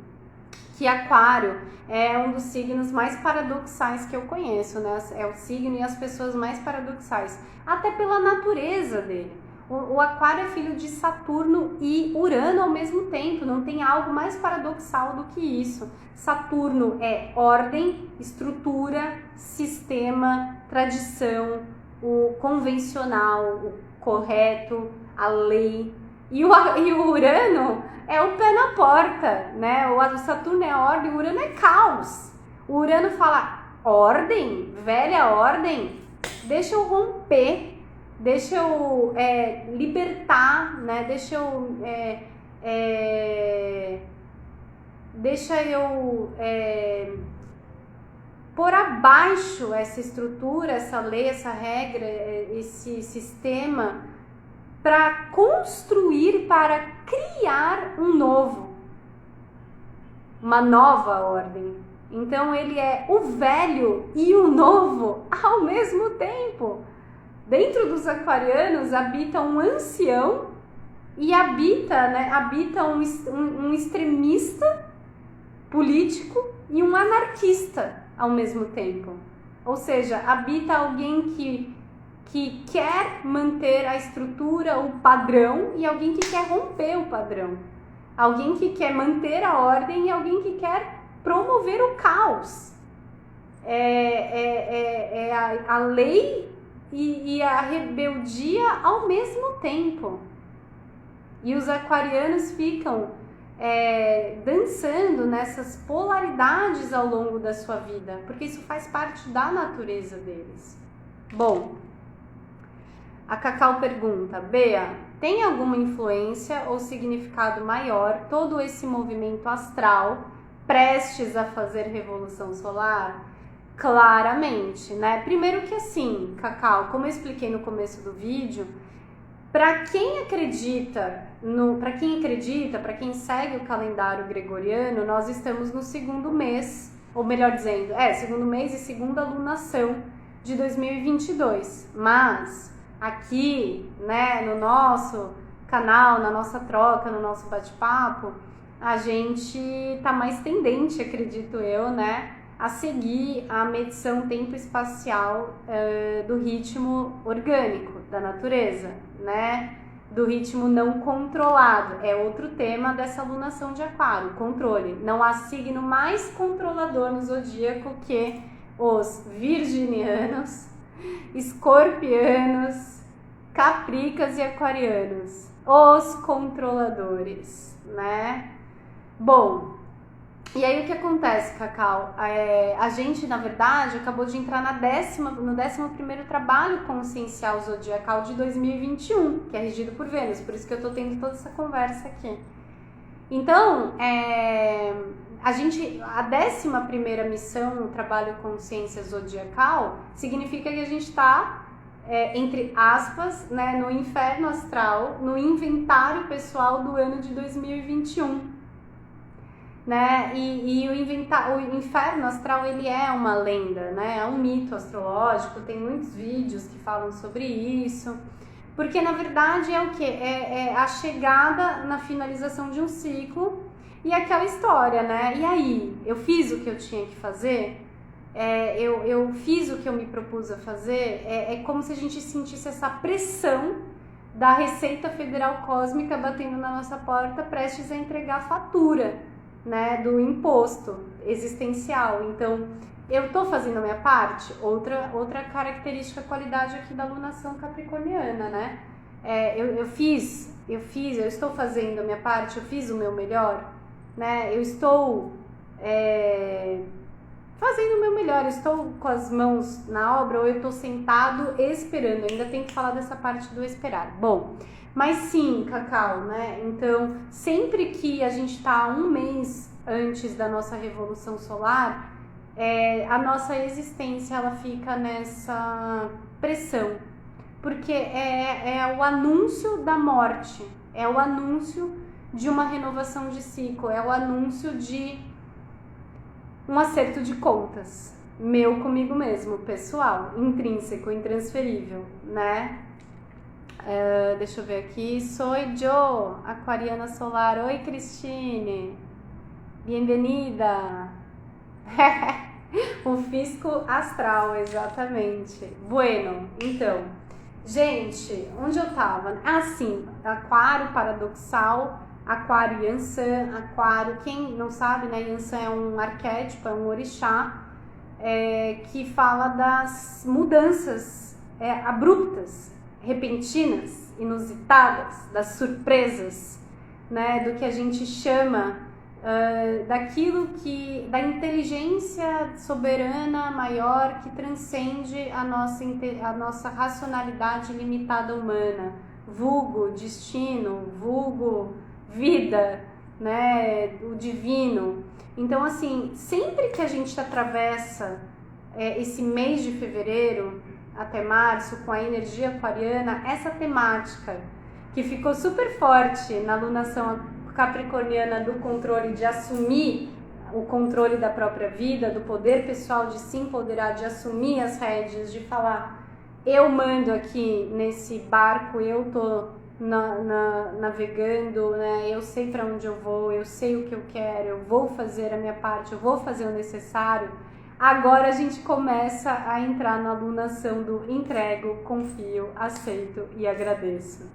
[SPEAKER 1] que Aquário é um dos signos mais paradoxais que eu conheço, né? É o signo e as pessoas mais paradoxais, até pela natureza dele. O Aquário é filho de Saturno e Urano ao mesmo tempo, não tem algo mais paradoxal do que isso. Saturno é ordem, estrutura, sistema, tradição, o convencional, o correto, a lei. E o Urano é o pé na porta, né? O Saturno é ordem, o Urano é caos. O Urano fala, ordem, velha ordem, deixa eu romper. Deixa eu libertar, né? Deixa eu pôr abaixo essa estrutura, essa lei, essa regra, esse sistema, para construir, para criar uma nova ordem. Então ele é o velho e o novo ao mesmo tempo. Dentro dos aquarianos habita um ancião e habita um extremista político e um anarquista ao mesmo tempo. Ou seja, habita alguém que quer manter a estrutura, o padrão, e alguém que quer romper o padrão. Alguém que quer manter a ordem e alguém que quer promover o caos. A lei e a rebeldia ao mesmo tempo. E os aquarianos ficam dançando nessas polaridades ao longo da sua vida, porque isso faz parte da natureza deles. Bom, a Cacau pergunta, Bea, tem alguma influência ou significado maior todo esse movimento astral prestes a fazer revolução solar? Claramente, né? Primeiro que assim, Cacau, como eu expliquei no começo do vídeo, para quem acredita, para quem segue o calendário gregoriano, nós estamos no segundo mês, ou melhor dizendo, segundo mês e segunda lunação de 2022. Mas aqui, né, no nosso canal, na nossa troca, no nosso bate-papo, a gente tá mais tendente, acredito eu, né, a seguir a medição tempo espacial do ritmo orgânico da natureza, né, do ritmo não controlado. É outro tema dessa alunação de Aquário, controle. Não há signo mais controlador no zodíaco que os virginianos, escorpianos, capricas e aquarianos, os controladores, né? Bom, e aí o que acontece, Cacau? A gente, na verdade, acabou de entrar no 11º trabalho consciencial zodiacal de 2021, que é regido por Vênus, por isso que eu tô tendo toda essa conversa aqui. Então, a 11ª missão no trabalho consciência zodiacal significa que a gente está, entre aspas, né, no inferno astral, no inventário pessoal do ano de 2021. Né? E o inferno astral, ele é uma lenda, né? É um mito astrológico, tem muitos vídeos que falam sobre isso, porque na verdade é o que? É a chegada na finalização de um ciclo e aquela história, né? E aí, eu fiz o que eu tinha que fazer? Eu fiz o que eu me propus a fazer? É como se a gente sentisse essa pressão da Receita Federal Cósmica batendo na nossa porta, prestes a entregar a fatura, né, do imposto existencial. Então, eu tô fazendo a minha parte? Outra característica, qualidade aqui da alunação capricorniana, né? Eu estou fazendo a minha parte, eu fiz o meu melhor, né? Eu estou fazendo o meu melhor, eu estou com as mãos na obra ou eu estou sentado esperando? Ainda tem que falar dessa parte do esperar. Bom, mas sim, Cacau, né? Então, sempre que a gente está um mês antes da nossa revolução solar, a nossa existência ela fica nessa pressão, porque é o anúncio da morte, é o anúncio de uma renovação de ciclo, é o anúncio de um acerto de contas, meu comigo mesmo, pessoal, intrínseco, intransferível, né? Deixa eu ver aqui. Soy yo, aquariana solar. Oi, Cristine. Bem-vinda. O fisco astral, exatamente. Bueno, então, gente, onde eu tava? Ah, sim, Aquário paradoxal, Aquário Yansan, Aquário, quem não sabe, né? Yansan é um arquétipo, é um orixá, que fala das mudanças abruptas, repentinas, inusitadas, das surpresas, né, do que a gente chama daquilo da inteligência soberana maior que transcende a nossa racionalidade limitada humana, vulgo destino, vulgo vida, né, o divino. Então, assim, sempre que a gente atravessa esse mês de fevereiro até março, com a energia aquariana, essa temática que ficou super forte na alunação capricorniana do controle, de assumir o controle da própria vida, do poder pessoal, de se empoderar, de assumir as rédeas, de falar, eu mando aqui nesse barco, eu tô navegando, né? Eu sei para onde eu vou, eu sei o que eu quero, eu vou fazer a minha parte, eu vou fazer o necessário. Agora a gente começa a entrar na alunação do entrego, confio, aceito e agradeço.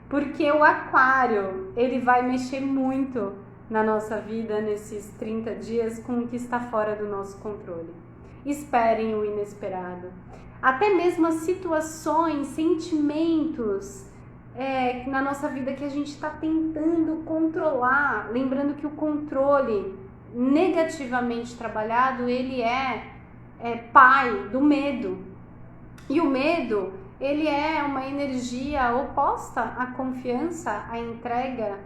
[SPEAKER 1] Porque o aquário, ele vai mexer muito na nossa vida nesses 30 dias com o que está fora do nosso controle. Esperem o inesperado. Até mesmo as situações, sentimentos na nossa vida que a gente está tentando controlar. Lembrando que o controle negativamente trabalhado, ele é pai do medo. E o medo, ele é uma energia oposta à confiança, à entrega.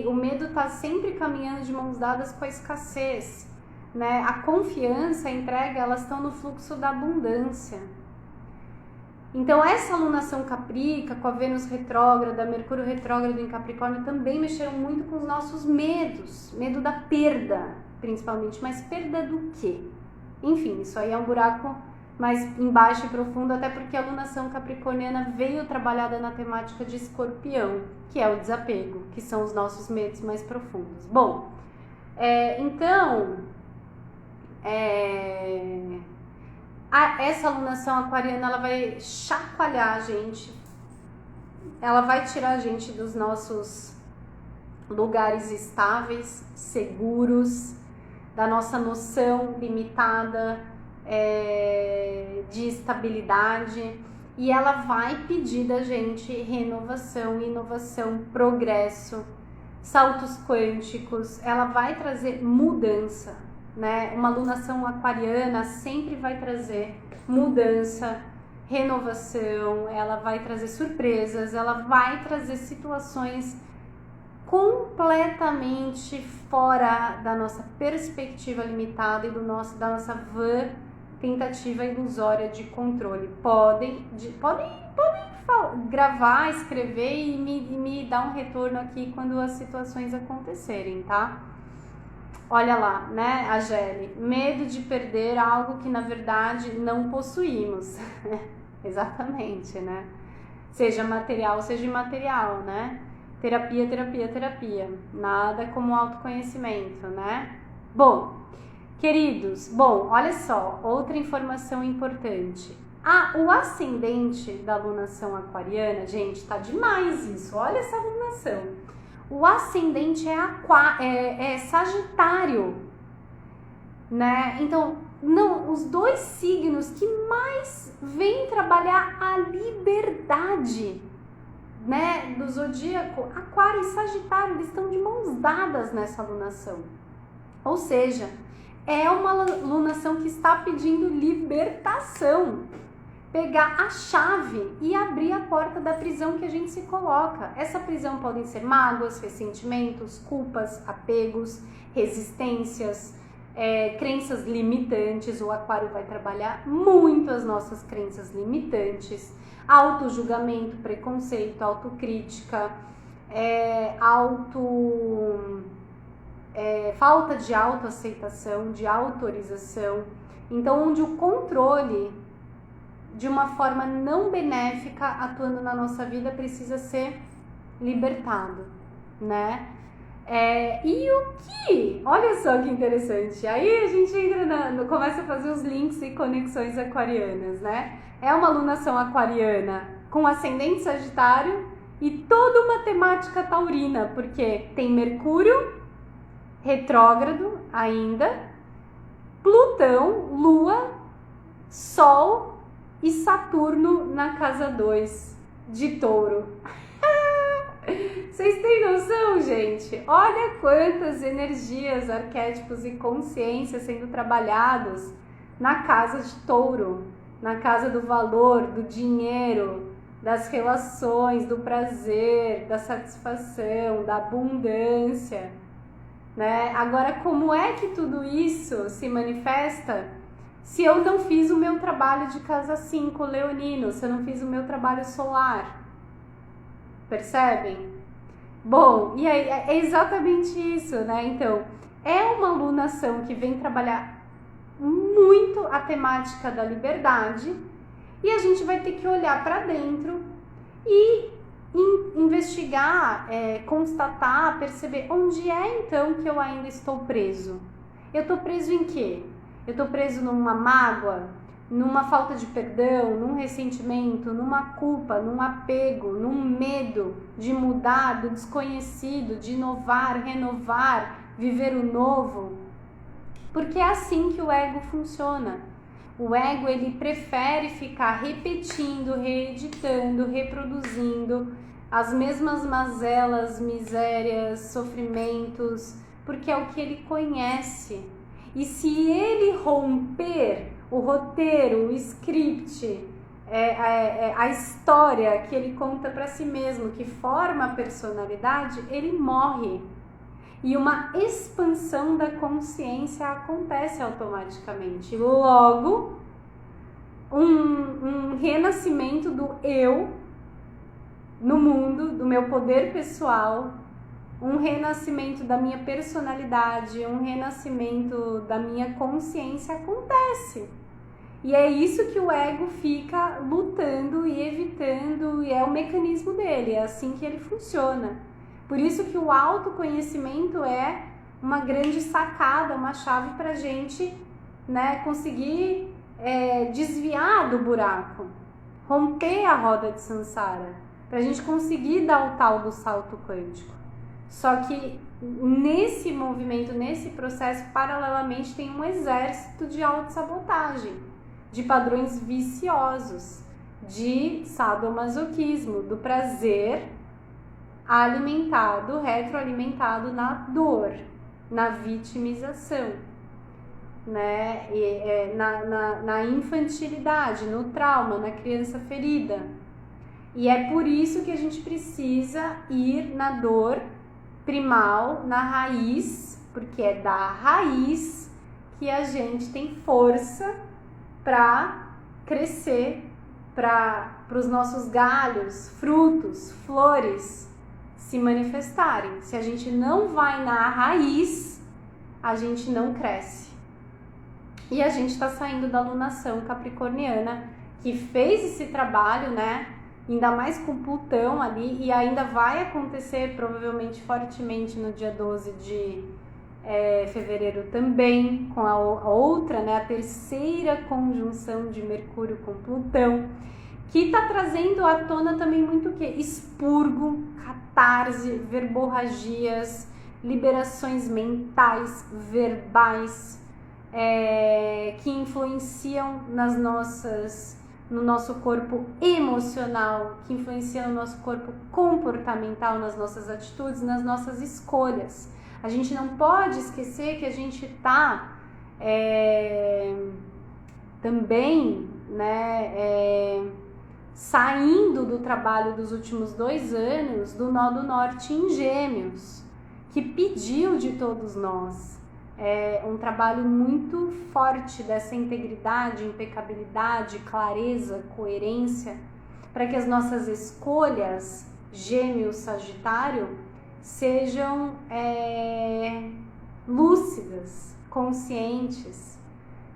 [SPEAKER 1] O medo está sempre caminhando de mãos dadas com a escassez, né? A confiança, a entrega, elas estão no fluxo da abundância. Então essa alunação caprica, com a Vênus retrógrada, Mercúrio retrógrado em Capricórnio, também mexeram muito com os nossos medos. Medo da perda, principalmente. Mas perda do quê? Enfim, isso aí é um buraco mais embaixo e profundo, até porque a alunação capricorniana veio trabalhada na temática de Escorpião, que é o desapego, que são os nossos medos mais profundos. Bom, então, essa alunação aquariana, ela vai chacoalhar a gente, ela vai tirar a gente dos nossos lugares estáveis, seguros, da nossa noção limitada de estabilidade, e ela vai pedir da gente renovação, inovação, progresso, saltos quânticos. Ela vai trazer mudança, né? Uma alunação aquariana sempre vai trazer mudança, renovação, ela vai trazer surpresas, ela vai trazer situações completamente fora da nossa perspectiva limitada e da nossa vã tentativa ilusória de controle. Podem gravar, escrever e me dar um retorno aqui quando as situações acontecerem, tá? Olha lá, né, a Gelli, medo de perder algo que na verdade não possuímos. Exatamente, né? Seja material, seja imaterial, né? Terapia, terapia, terapia. Nada como autoconhecimento, né? Bom, queridos, olha só, outra informação importante. O ascendente da alunação aquariana, gente, tá demais isso. Olha essa alunação. O ascendente é Sagitário, né? Então, os dois signos que mais vêm trabalhar a liberdade, né, do zodíaco, Aquário e Sagitário, eles estão de mãos dadas nessa alunação. Ou seja, é uma alunação que está pedindo libertação. Pegar a chave e abrir a porta da prisão que a gente se coloca. Essa prisão podem ser mágoas, ressentimentos, culpas, apegos, resistências, crenças limitantes. O Aquário vai trabalhar muito as nossas crenças limitantes, auto-julgamento, preconceito, autocrítica, falta de autoaceitação, de autorização. Então, onde o controle de uma forma não benéfica atuando na nossa vida precisa ser libertado, né? E o que? Olha só que interessante. Aí a gente entra começa a fazer os links e conexões aquarianas, né? É uma alunação aquariana com ascendente Sagitário e toda uma temática taurina, porque tem Mercúrio retrógrado ainda, Plutão, Lua, Sol e Saturno na casa 2 de Touro. Vocês têm noção, gente? Olha quantas energias, arquétipos e consciências sendo trabalhados na casa de Touro, na casa do valor, do dinheiro, das relações, do prazer, da satisfação, da abundância, né? Agora, como é que tudo isso se manifesta se eu não fiz o meu trabalho de casa 5 leonino, se eu não fiz o meu trabalho solar? Percebem? Bom, e aí é exatamente isso, né? Então, é uma alunação que vem trabalhar muito a temática da liberdade, e a gente vai ter que olhar para dentro e investigar, constatar, perceber onde é então que eu ainda estou preso. Eu estou preso em quê? Eu estou preso numa mágoa, numa falta de perdão, num ressentimento, numa culpa, num apego, num medo de mudar, do desconhecido, de inovar, renovar, viver o novo. Porque é assim que o ego funciona. O ego, ele prefere ficar repetindo, reeditando, reproduzindo as mesmas mazelas, misérias, sofrimentos, porque é o que ele conhece. E se ele romper o roteiro, o script, a história que ele conta para si mesmo, que forma a personalidade, ele morre. E uma expansão da consciência acontece automaticamente. Logo, um renascimento do eu no mundo, do meu poder pessoal, um renascimento da minha personalidade, um renascimento da minha consciência acontece. E é isso que o ego fica lutando e evitando, e é o mecanismo dele, é assim que ele funciona. Por isso que o autoconhecimento é uma grande sacada, uma chave para a gente, né, conseguir desviar do buraco, romper a roda de samsara, para a gente conseguir dar o tal do salto quântico. Só que nesse movimento, nesse processo, paralelamente tem um exército de autossabotagem, de padrões viciosos, de sadomasoquismo, do prazer alimentado, retroalimentado na dor, na vitimização, né? Na infantilidade, no trauma, na criança ferida. E é por isso que a gente precisa ir na dor primal, na raiz, porque é da raiz que a gente tem força para crescer, para os nossos galhos, frutos, flores se manifestarem. Se a gente não vai na raiz, a gente não cresce. E a gente está saindo da alunação capricorniana, que fez esse trabalho, né? Ainda mais com Plutão ali, e ainda vai acontecer provavelmente fortemente no dia 12 de fevereiro também, com a outra, né? A terceira conjunção de Mercúrio com Plutão, que está trazendo à tona também muito o quê? Expurgo, catarse, verborragias, liberações mentais, verbais, que influenciam no nosso corpo emocional, que influenciam no nosso corpo comportamental, nas nossas atitudes, nas nossas escolhas. A gente não pode esquecer que a gente está também, né, saindo do trabalho dos últimos 2 anos do nó do norte em Gêmeos, que pediu de todos nós um trabalho muito forte dessa integridade, impecabilidade, clareza, coerência, para que as nossas escolhas, Gêmeos, Sagitário, sejam lúcidas, conscientes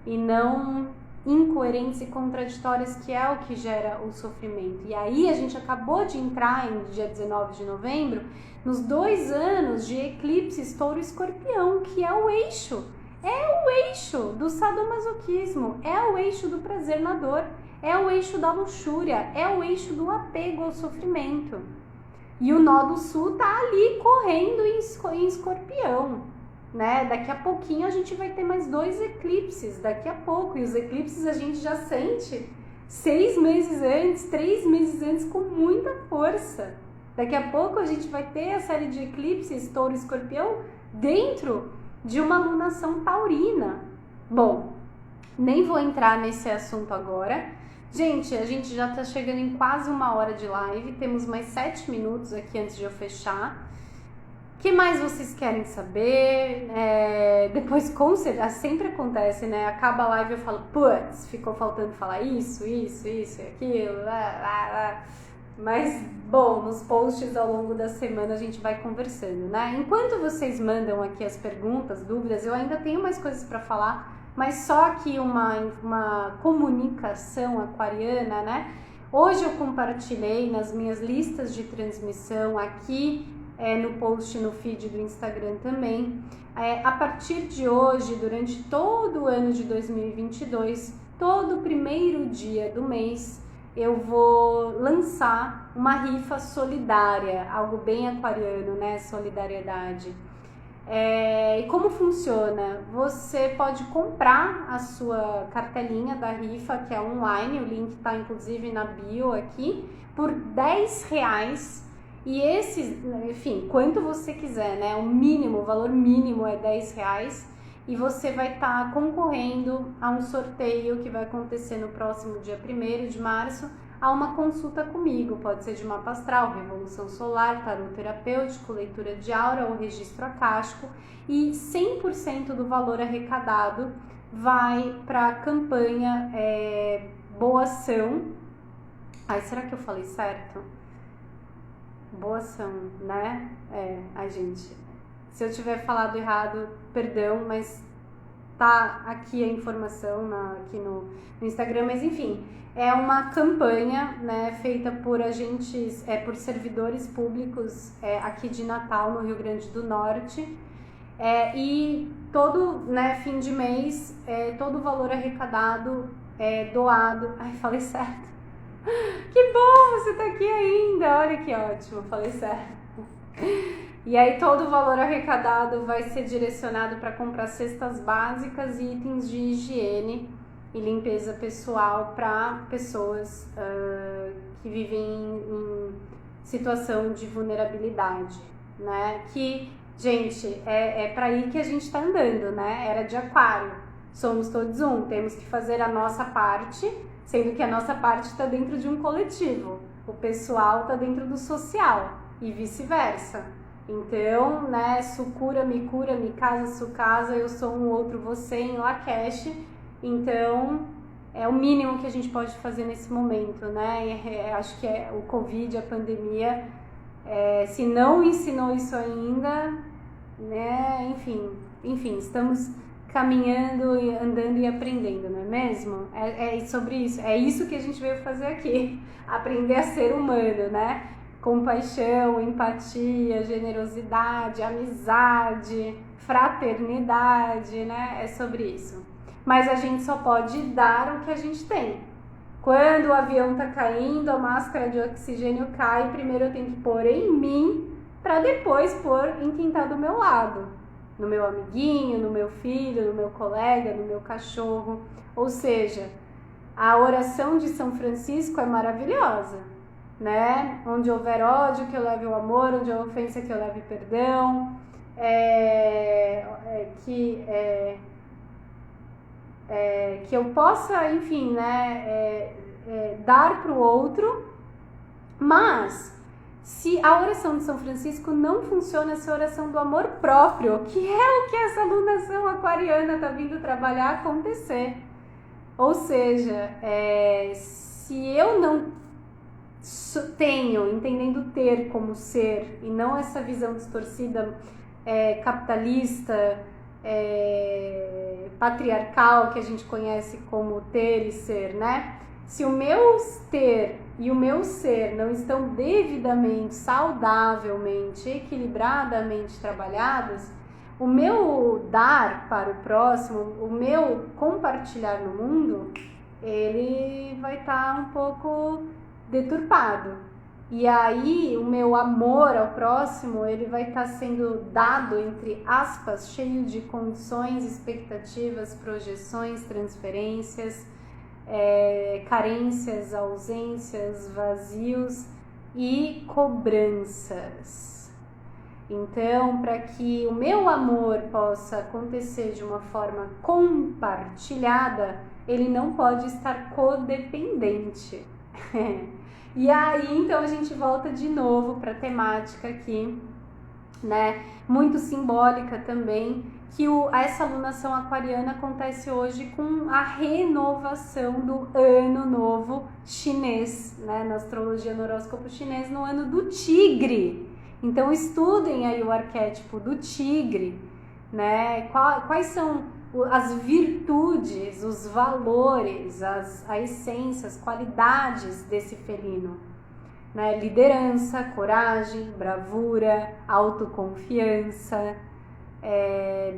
[SPEAKER 1] e não incoerentes e contraditórias, que é o que gera o sofrimento. E aí a gente acabou de entrar em dia 19 de novembro nos 2 anos de eclipse Touro Escorpião, que é o eixo do sadomasoquismo, é o eixo do prazer na dor, é o eixo da luxúria, é o eixo do apego ao sofrimento. E o nó do sul tá ali correndo em Escorpião, né? Daqui a pouquinho a gente vai ter mais 2 eclipses, daqui a pouco, e os eclipses a gente já sente 6 meses antes, 3 meses antes, com muita força. Daqui a pouco a gente vai ter a série de eclipses Touro e Escorpião dentro de uma alunação taurina. Bom, nem vou entrar nesse assunto agora. Gente, a gente já tá chegando em quase 1 hora de live, temos mais 7 minutos aqui antes de eu fechar. O que mais vocês querem saber? Depois, com certeza, sempre acontece, né? Acaba a live e eu falo, putz, ficou faltando falar isso e aquilo, Mas, bom, nos posts ao longo da semana a gente vai conversando, né? Enquanto vocês mandam aqui as perguntas, dúvidas, eu ainda tenho mais coisas para falar, mas só aqui uma comunicação aquariana, né? Hoje eu compartilhei nas minhas listas de transmissão aqui, no post no feed do Instagram também. A partir de hoje, durante todo o ano de 2022, todo primeiro dia do mês, eu vou lançar uma rifa solidária, algo bem aquariano, né? Solidariedade. E como funciona? Você pode comprar a sua cartelinha da rifa, que é online, o link está inclusive na bio aqui, por R$10. E esses, enfim, quanto você quiser, né? O valor mínimo é R$10. E você vai estar concorrendo a um sorteio que vai acontecer no próximo dia 1º de março, a uma consulta comigo. Pode ser de mapa astral, revolução solar, tarô terapêutico, leitura de aura ou registro acástico. E 100% do valor arrecadado vai para a campanha Boa Ação. Ai, será que eu falei certo? Boa Ação, né? Ai, gente, se eu tiver falado errado, perdão, mas tá aqui a informação aqui no Instagram, mas enfim, é uma campanha, né, feita por agentes, por servidores públicos aqui de Natal, no Rio Grande do Norte, e todo, né, fim de mês, todo o valor arrecadado é doado. Ai, falei certo. Que bom, você tá aqui ainda, olha que ótimo, falei certo. E aí todo o valor arrecadado vai ser direcionado para comprar cestas básicas e itens de higiene e limpeza pessoal para pessoas que vivem em situação de vulnerabilidade, né? Que, gente, é para aí que a gente está andando, né? Era de Aquário, somos todos um, temos que fazer a nossa parte, sendo que a nossa parte está dentro de um coletivo, o pessoal está dentro do social e vice-versa. Então, né, su cura, me casa, su casa, eu sou um outro você em Lakesh. Então, é o mínimo que a gente pode fazer nesse momento, né? Acho que o Covid, a pandemia, se não ensinou isso ainda, né? Enfim, estamos caminhando, andando e aprendendo, não é mesmo? É sobre isso, é isso que a gente veio fazer aqui, aprender a ser humano, né? Compaixão, empatia, generosidade, amizade, fraternidade, né? É sobre isso. Mas a gente só pode dar o que a gente tem. Quando o avião tá caindo, a máscara de oxigênio cai, primeiro eu tenho que pôr em mim para depois pôr em quem tá do meu lado. No meu amiguinho, no meu filho, no meu colega, no meu cachorro. Ou seja, a oração de São Francisco é maravilhosa, né? Onde houver ódio, que eu leve o amor, onde houver ofensa, que eu leve perdão, que eu possa, enfim, né, dar para o outro. Mas se a oração de São Francisco não funciona, essa oração do amor próprio, que é o que essa alunação aquariana está vindo trabalhar, acontecer. Ou seja, se eu não tenho, entendendo ter como ser, e não essa visão distorcida capitalista, patriarcal, que a gente conhece como ter e ser, né? Se o meu ter e o meu ser não estão devidamente, saudavelmente, equilibradamente trabalhados, o meu dar para o próximo, o meu compartilhar no mundo, ele vai estar um pouco deturpado. E aí o meu amor ao próximo, ele vai estar sendo dado, entre aspas, cheio de condições, expectativas, projeções, transferências, carências, ausências, vazios e cobranças. Então, para que o meu amor possa acontecer de uma forma compartilhada, ele não pode estar codependente. E aí, então, a gente volta de novo para a temática aqui, né? Muito simbólica também, que essa alunação aquariana acontece hoje com a renovação do ano novo chinês, né? Na astrologia, no horóscopo chinês, no ano do tigre. Então, estudem aí o arquétipo do tigre, né? Quais são as virtudes, os valores, as essências, qualidades desse felino, né? Liderança, coragem, bravura, autoconfiança,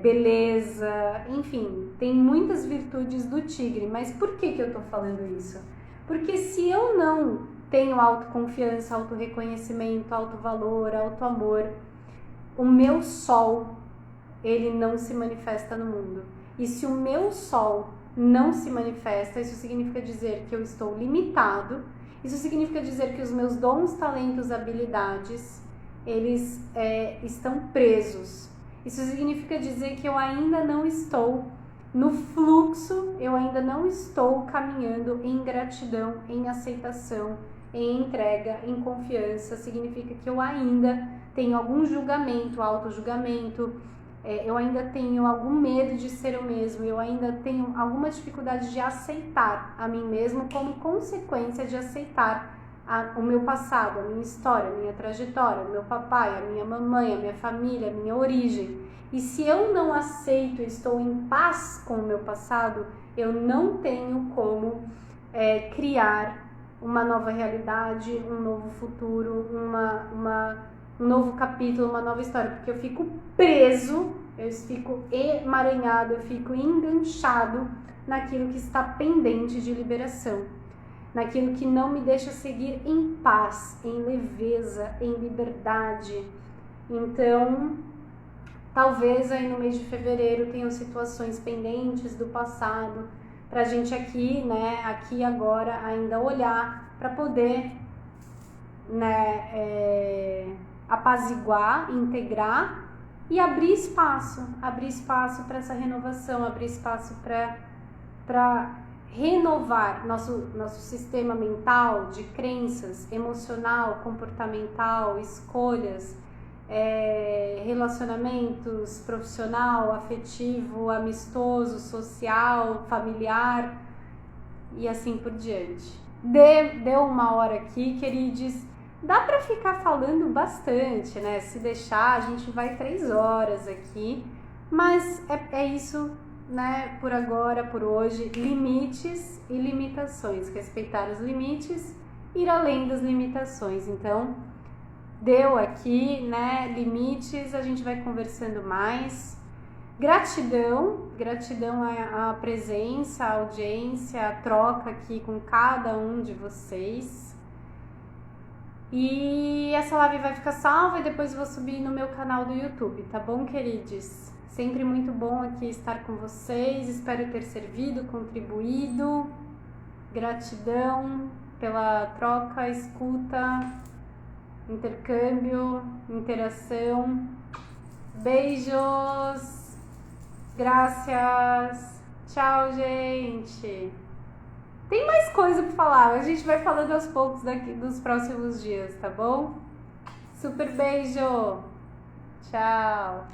[SPEAKER 1] beleza, enfim, tem muitas virtudes do tigre. Mas por que eu tô falando isso? Porque se eu não tenho autoconfiança, autorreconhecimento, autovalor, autoamor, o meu sol, ele não se manifesta no mundo. E se o meu sol não se manifesta, isso significa dizer que eu estou limitado, isso significa dizer que os meus dons, talentos, habilidades, eles estão presos. Isso significa dizer que eu ainda não estou no fluxo, eu ainda não estou caminhando em gratidão, em aceitação, em entrega, em confiança. Significa que eu ainda tenho algum julgamento, auto-julgamento, eu ainda tenho algum medo de ser eu mesmo, eu ainda tenho alguma dificuldade de aceitar a mim mesmo como consequência de aceitar o meu passado, a minha história, a minha trajetória, o meu papai, a minha mamãe, a minha família, a minha origem. E se eu não aceito, estou em paz com o meu passado, eu não tenho como criar uma nova realidade, um novo futuro, um novo capítulo, uma nova história, porque eu fico preso, eu fico emaranhado, eu fico enganchado naquilo que está pendente de liberação, naquilo que não me deixa seguir em paz, em leveza, em liberdade. Então, talvez aí no mês de fevereiro tenham situações pendentes do passado pra gente aqui, né, aqui agora ainda olhar para poder, né, apaziguar, integrar e abrir espaço para essa renovação, abrir espaço para renovar nosso sistema mental de crenças, emocional, comportamental, escolhas, relacionamentos profissional, afetivo, amistoso, social, familiar e assim por diante. Deu uma hora aqui, queridos. Dá para ficar falando bastante, né? Se deixar, a gente vai 3 horas aqui, mas é isso, né? Por agora, por hoje, limites e limitações, respeitar os limites, ir além das limitações. Então, deu aqui, né? Limites, a gente vai conversando mais. Gratidão à presença, à audiência, à troca aqui com cada um de vocês. E essa live vai ficar salva e depois vou subir no meu canal do YouTube, tá bom, queridos? Sempre muito bom aqui estar com vocês, espero ter servido, contribuído. Gratidão pela troca, escuta, intercâmbio, interação. Beijos, graças, tchau, gente. Tem mais coisa pra falar, a gente vai falando aos poucos daqui dos próximos dias, tá bom? Super beijo, tchau.